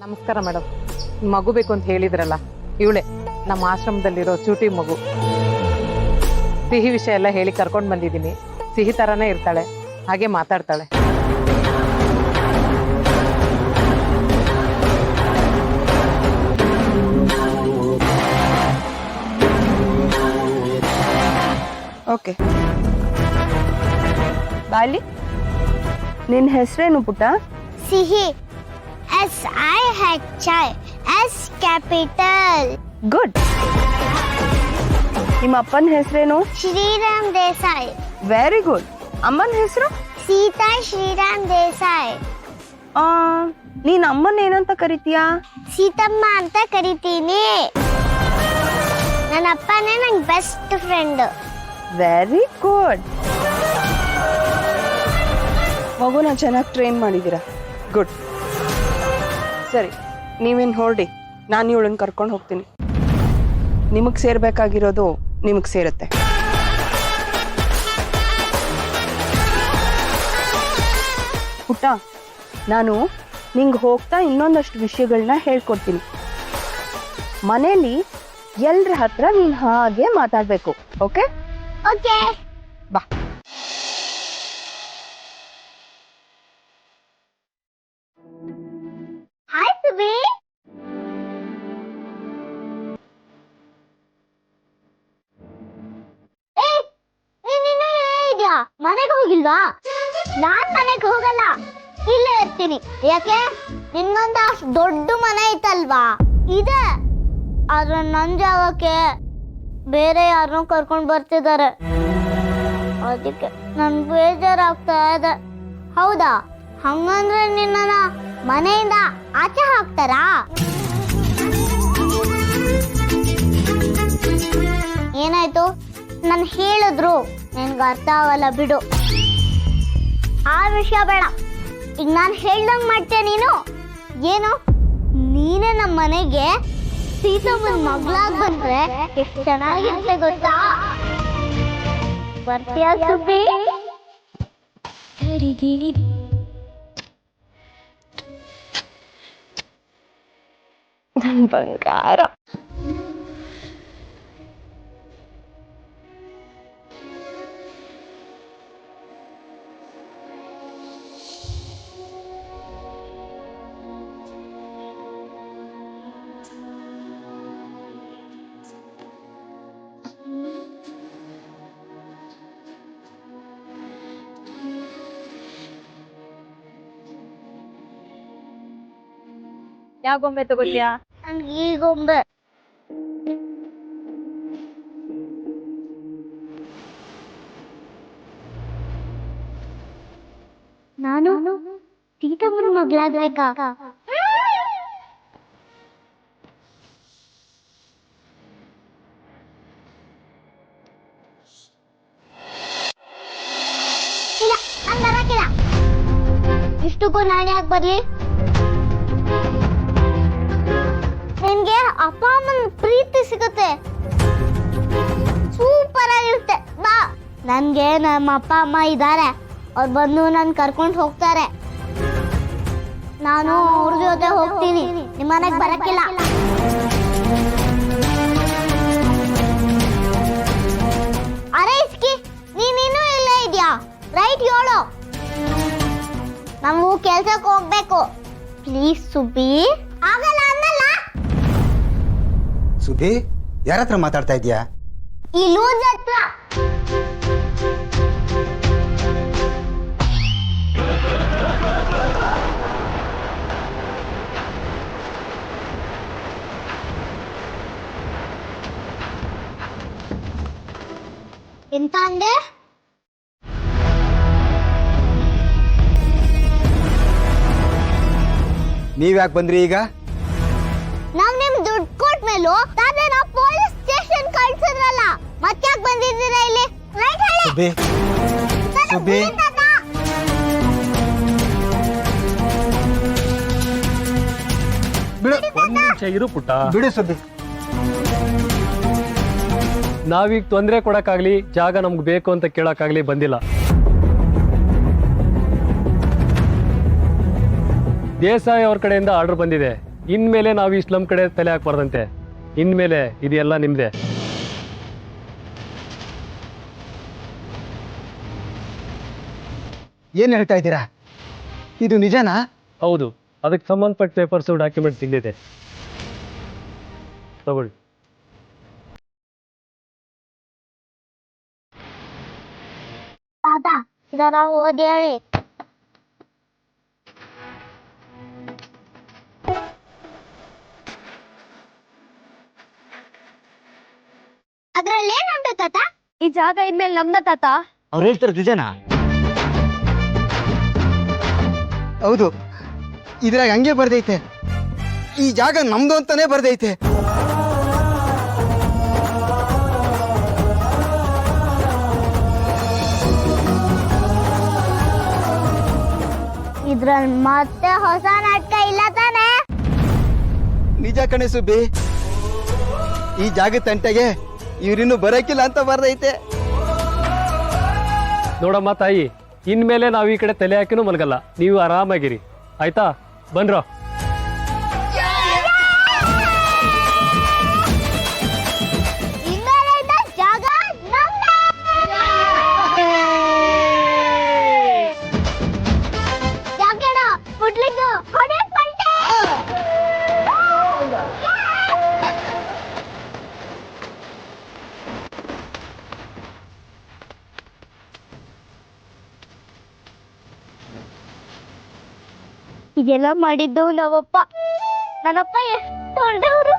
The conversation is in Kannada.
ನಮಸ್ಕಾರ ಮೇಡಮ್. ಮಗು ಬೇಕು ಅಂತ ಹೇಳಿದ್ರಲ್ಲ, ಇವಳೆ ನಮ್ಮ ಆಶ್ರಮದಲ್ಲಿರೋ ಚೂಟಿ ಮಗು. ಸಿಹಿ ವಿಷಯ ಎಲ್ಲ ಹೇಳಿ ಕರ್ಕೊಂಡು ಬಂದಿದ್ದೀನಿ. ಸಿಹಿ ಥರನೇ ಇರ್ತಾಳೆ, ಹಾಗೆ ಮಾತಾಡ್ತಾಳೆ. ಓಕೆ ಬಾಲಿ, ನಿನ್ನ ಹೆಸರೇನು ಪುಟ್ಟ? Sihi. SIHI. S capital. Good. ನಿಮ್ಮ ಅಪ್ಪನ ಹೆಸರೇನು? ಶ್ರೀರಾಮ್ ದೇಸಾಯಿ. Very good. ಅಮ್ಮನ ಹೆಸರು? ಸೀತಾ ಶ್ರೀರಾಮ್ ದೇಸಾಯಿ. ನೀನ್ ಅಮ್ಮನ ಏನಂತ ಕರಿತೀಯಾ? ಸೀತಮ್ಮ ಅಂತ ಕರಿತೀನಿ. ನನ್ನ ಅಪ್ಪನೇ ನಂಗೆ ಬೆಸ್ಟ್ ಫ್ರೆಂಡ್. Very good. ಮಗುನ ಚೆನ್ನಾಗಿ ಟ್ರೈನ್ ಮಾಡಿದ್ದೀರಾ. ಗುಡ್. ಸರಿ, ನೀವೇನು ಹೊರಡಿ, ನಾನು ಇವಳನ್ನ ಕರ್ಕೊಂಡು ಹೋಗ್ತೀನಿ. ನಿಮಗೆ ಸೇರ್ಬೇಕಾಗಿರೋದು ನಿಮಗೆ ಸೇರುತ್ತೆ. ಪುಟ್ಟ, ನಾನು ನಿಂಗೆ ಹೋಗ್ತಾ ಇನ್ನೊಂದಷ್ಟು ವಿಷಯಗಳನ್ನ ಹೇಳ್ಕೊಡ್ತೀನಿ. ಮನೇಲಿ ಎಲ್ಲರ ಹತ್ರ ನೀನು ಹಾಗೆ ಮಾತಾಡಬೇಕು. ಓಕೆ? ಓಕೆ. ಬಾ. ಹಾಯ್ ಸುಬಿ. ಮನೆಗೆ ಹೋಗಿಲ್ವಾ? ನಾನ್ ಮನೆಗೆ ಹೋಗಲ್ಲ, ಇಲ್ಲೇ ಇರ್ತೀನಿ. ಯಾಕೆ? ನಿನ್ನೊಂದು ಅಷ್ಟು ದೊಡ್ಡ ಮನೆ ಐತಲ್ವಾ? ಇದೆ, ಆದ್ರೆ ನನ್ ಜಾಗಕ್ಕೆ ಬೇರೆ ಯಾರನ್ನೂ ಕರ್ಕೊಂಡ್ ಬರ್ತಿದ್ದಾರೆ. ಅದಕ್ಕೆ ನನ್ ಬೇಜಾರಾಗ್ತಾ ಇದೆ. ಹೌದಾ? ಹಂಗಂದ್ರೆ ನಿನ್ನ ಮನೆಯಿಂದ ಆಚೆ ಹಾಕ್ತಾರಾ? ಏನಾಯ್ತು? ನಾನು ಹೇಳಿದ್ರು ನಿನ್ಗೆ ಅರ್ಥ ಆಗಲ್ಲ ಬಿಡು. ಆ ವಿಷಯ ಬೇಡ, ಈಗ ನಾನು ಹೇಳ್ದಂಗ್ ಮಾಡ್ತೀಯ ನೀನು. ಏನು? ನೀನೇ ನಮ್ಮ ಮನೆಗೆ ಸೀತಮ್ಮನ ಮಗಳಾಗಿ ಬಂದ್ರೆ ಎಷ್ಟು ಚೆನ್ನಾಗಿರುತ್ತೆ ಗೊತ್ತಾ? ಬರ್ತೀಯಾ ಸುಬ್ಬಿ? ನನ್ ಬಂಗಾರ. ಯಾವ ಗೊಂಬೆ ತಗೋತೀಯಾ? ನನ್ಗೆ ಈ ಗೊಂಬೆ. ನಾನು ಸೀತಮ್ಮನ ಮಗಳಾಗ್ಬೇಕಾ? ಇಲ್ಲ, ನಾನ್ ಬರಕಿಲ್ಲ. ಇಷ್ಟಕ್ಕೂ ನಾನು ಯಾಕೆ ಬರ್ಲಿ? ನಿನ್ಗೆ ಅಪ್ಪ ಅಮ್ಮನ ಪ್ರೀತಿ ಸಿಗುತ್ತೆ, ಸೂಪರ್ ಆಗಿರುತ್ತೆ. ಬಾ, ನನ್ಗೆ ನಮ್ಮ ಅಪ್ಪ ಅಮ್ಮ ಇದ್ದಾರೆ, ಅವ್ರು ಬಂದು ನನ್ ಕರ್ಕೊಂಡು ಹೋಗ್ತಾರೆ. ನಾನು ಅವ್ರ ಜೊತೆ ಹೋಗ್ತೀನಿ, ನಿಮ್ಮ ಮನೆಗೆ ಬರಕ್ಕಿಲ್ಲ. ಅರೆ ಇಸ್ಕಿ, ನೀನಿನ್ನೂ ಇಲ್ಲೇ ಇದೆಯಾ? ರೈಟ್ ಹೇಳು, ನಾವು ಕೆಲ್ಸಕ್ಕೆ ಹೋಗ್ಬೇಕು. ಪ್ಲೀಸ್ ಸುಬ್ಬಿ. ಆಗಲ್ಲ ಅನ್ನಲ್ಲ. ಸುಬ್ಬಿ, ಯಾರ ಹತ್ರ ಮಾತಾಡ್ತಾ ಇದೀಯಾ? ಈ ಲೂಸ್ ಹತ್ರ. ಎಂತ ಅಂದೆ? ನೀವ್ಯಾಕೆ ಬಂದ್ರಿ ಈಗ? ನಾವ್ ನಿಮ್ ದುಡ್ಡು ಕೊಟ್ಟ ಮೇಲೂ ತಾವೇನ ಪೊಲೀಸ್ ಸ್ಟೇಷನ್ ಕಳ್ಸಿದ್ರಲ್ಲ, ಮತ್ತ್ಯಾಕ್ ಬಂದಿದ್ದೀರಾ ಇಲ್ಲಿ? ರೈಟ್ ಹೇಳಿ. ಸುಬ್ಬಿ, ಸುಬ್ಬಿ, ಬಿಡು. ಒಂದ್ ನಿಮಿಷ ಇರು ಪುಟ್ಟ. ಬಿಡು ಸುಬ್ಬಿ. ನಾವೀಗ ತೊಂದರೆ ಕೊಡಕ್ಕಾಗ್ಲಿ, ಜಾಗ ನಮ್ಗೆ ಬೇಕು ಅಂತ ಕೇಳಕ್ಕಾಗ್ಲಿ ಬಂದಿಲ್ಲ. ದೇಸಾಯಿ ಅವ್ರ ಕಡೆಯಿಂದ ಆರ್ಡರ್ ಬಂದಿದೆ, ಇನ್ಮೇಲೆ ನಾವು ಈ ಸ್ಲಮ್ ಕಡೆ ತಲೆ ಹಾಕ್ಬಾರ್ದಂತೆ. ಇನ್ಮೇಲೆ ಇದೆಲ್ಲ ನಿಮ್ದೆ. ಏನು ಹೇಳ್ತಾ ಇದ್ದೀರಾ? ಇದು ನಿಜನಾ? ಹೌದು, ಅದಕ್ಕೆ ಸಂಬಂಧಪಟ್ಟ ಪೇಪರ್ಸು ಡಾಕ್ಯುಮೆಂಟ್ ಸಿಗಲಿದೆ, ತಗೊಳ್ಳಿ. ತಾತ ಇದರ ಓದಿ ಹೇಳಿ. ಅದ್ರಲ್ಲಿ ಏನುಂಟು ತಾತ? ಈ ಜಾಗ ಇನ್ಮೇಲೆ ನಮ್ದ ತಾತ. ಅವ್ರು ಹೇಳ್ತಾರೆ ನಿಜನಾ? ಹೌದು, ಇದ್ರಾಗ ಹಂಗೆ ಬರ್ದೈತೆ. ಈ ಜಾಗ ನಮ್ದು ಅಂತಾನೆ ಬರ್ದೈತೆ. ಇದ್ರಲ್ಲಿ ಮತ್ತೆ ಹೊಸ ನಾಟಕ ಇಲ್ಲ ತಾನೆ? ನಿಜ ಕಣೆ ಸುಬ್ಬಿ, ಈ ಜಾಗ ತಂಟೆಗೆ ಇವ್ರಿನ್ನೂ ಬರಕಿಲ್ಲ ಅಂತ ಬರ್ದೈತೆ. ನೋಡಮ್ಮ ತಾಯಿ, ಇನ್ಮೇಲೆ ನಾವು ಈ ಕಡೆ ತಲೆ ಹಾಕಿನೂ ಮಲಗಲ್ಲ. ನೀವು ಆರಾಮಾಗಿರಿ, ಆಯ್ತಾ? ಬನ್ರೋ. ಇನ್ಮೇಲಿಂದ ಜಾಗ ನಮ್ದೇ. ಯಾಕೆಣ್ಣ ಪುಟ್ಲಿಂಗು ಹೊಡೆಯಕ್ ಬಂದೆ? ಇದೆಲ್ಲ ಮಾಡಿದ್ದು ನಮ್ಮಪ್ಪ. ನನ್ನಪ್ಪ ಎಷ್ಟು ಒಳ್ಳೆಯವರು.